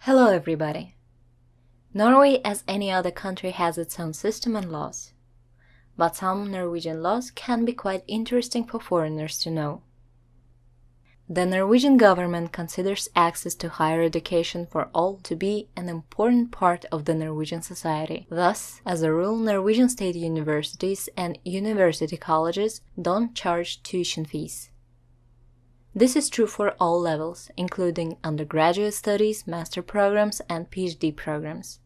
Hello everybody! Norway, as any other country, has its own system and laws. But some Norwegian laws can be quite interesting for foreigners to know. The Norwegian government considers access to higher education for all to be an important part of the Norwegian society. Thus, as a rule, Norwegian state universities and university colleges don't charge tuition fees. This is true for all levels, including undergraduate studies, master programs, and PhD programs.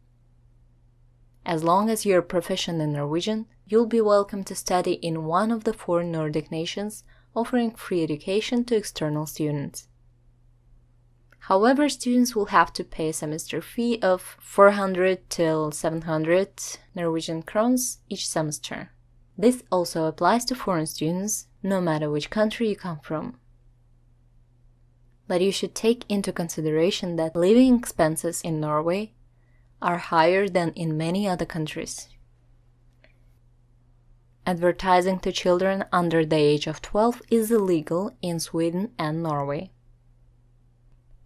As long as you're proficient in Norwegian, you'll be welcome to study in one of the 4 Nordic nations, offering free education to external students. However, students will have to pay a semester fee of 400 till 700 Norwegian crowns each semester. This also applies to foreign students, no matter which country you come from. But you should take into consideration that living expenses in Norway are higher than in many other countries. Advertising to children under the age of 12 is illegal in Sweden and Norway.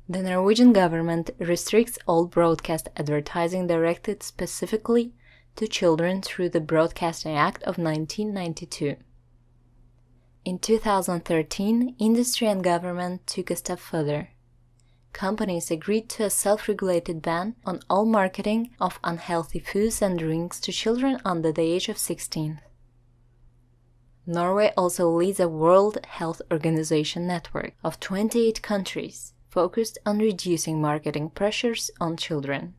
The Norwegian government restricts all broadcast advertising directed specifically to children through the Broadcasting Act of 1992. In 2013, industry and government took a step further. Companies agreed to a self-regulated ban on all marketing of unhealthy foods and drinks to children under the age of 16. Norway also leads a World Health Organization network of 28 countries focused on reducing marketing pressures on children.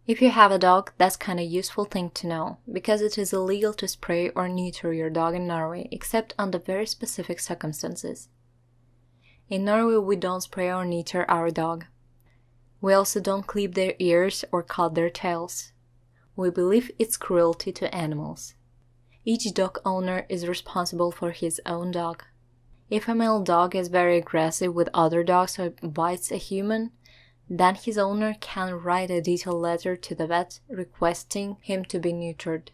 If you have a dog, that's kinda useful thing to know, because it is illegal to spray or neuter your dog in Norway, except under very specific circumstances. In Norway, we don't spray or neuter our dog. We also don't clip their ears or cut their tails. We believe it's cruelty to animals. Each dog owner is responsible for his own dog. If a male dog is very aggressive with other dogs or bites a human, then his owner can write a detailed letter to the vet requesting him to be neutered.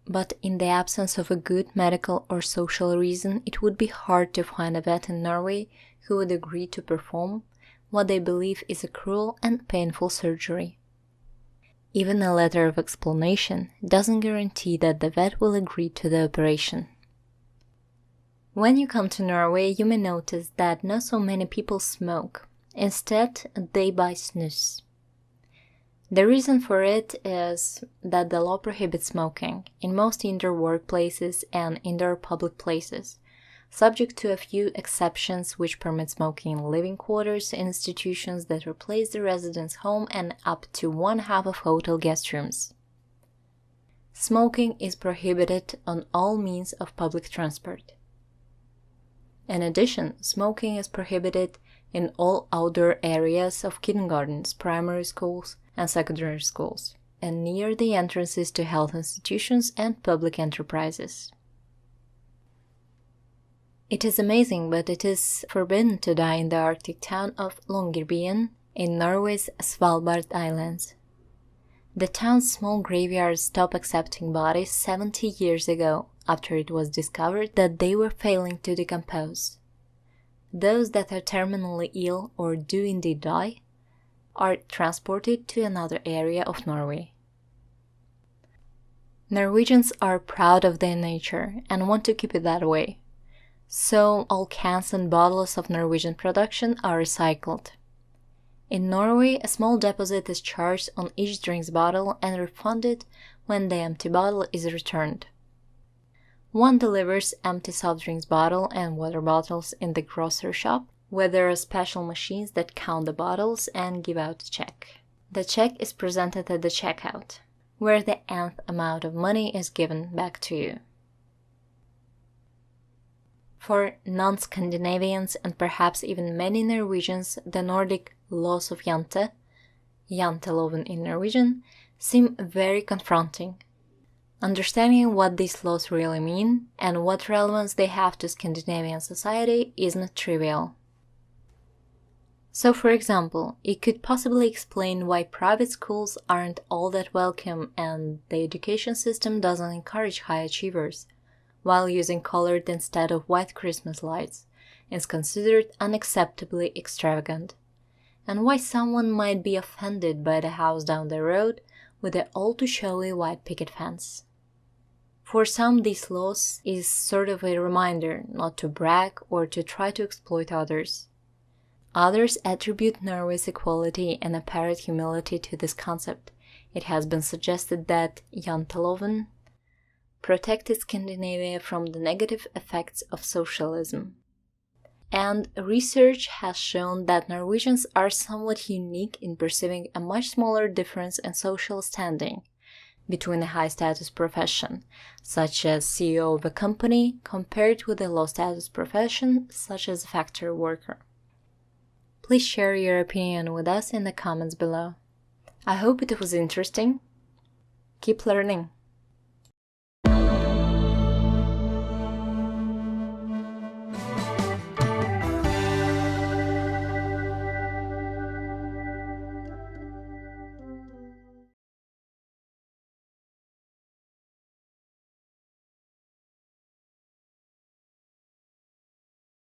But in the absence of a good medical or social reason, it would be hard to find a vet in Norway who would agree to perform what they believe is a cruel and painful surgery. Even a letter of explanation doesn't guarantee that the vet will agree to the operation. When you come to Norway, you may notice that not so many people smoke. Instead, they buy SNUS. The reason for it is that the law prohibits smoking in most indoor workplaces and indoor public places, subject to a few exceptions which permit smoking in living quarters, institutions that replace the resident's home, and up to 1/2 of hotel guest rooms. Smoking is prohibited on all means of public transport. In addition, smoking is prohibited in all outdoor areas of kindergartens, primary schools, and secondary schools, and near the entrances to health institutions and public enterprises. It is amazing, but it is forbidden to die in the Arctic town of Longyearbyen in Norway's Svalbard Islands. The town's small graveyard stopped accepting bodies 70 years ago, after it was discovered that they were failing to decompose. Those that are terminally ill or do indeed die are transported to another area of Norway. Norwegians are proud of their nature and want to keep it that way, so all cans and bottles of Norwegian production are recycled. In Norway, a small deposit is charged on each drink's bottle and refunded when the empty bottle is returned. One delivers empty soft drinks bottle and water bottles in the grocery shop, where there are special machines that count the bottles and give out a check. The check is presented at the checkout, where the nth amount of money is given back to you. For non-Scandinavians and perhaps even many Norwegians, the Nordic laws of Janteloven in Norwegian, seem very confronting. Understanding what these laws really mean and what relevance they have to Scandinavian society is not trivial. So, for example, it could possibly explain why private schools aren't all that welcome and the education system doesn't encourage high achievers, while using colored instead of white Christmas lights is considered unacceptably extravagant, and why someone might be offended by the house down the road with the all-too-showy white picket fence. For some, these laws is sort of a reminder not to brag or to try to exploit others. Others attribute Norway's equality and apparent humility to this concept. It has been suggested that Janteloven protected Scandinavia from the negative effects of socialism. And research has shown that Norwegians are somewhat unique in perceiving a much smaller difference in social standing between a high-status profession, such as CEO of a company, compared with a low-status profession, such as a factory worker. Please share your opinion with us in the comments below. I hope it was interesting. Keep learning.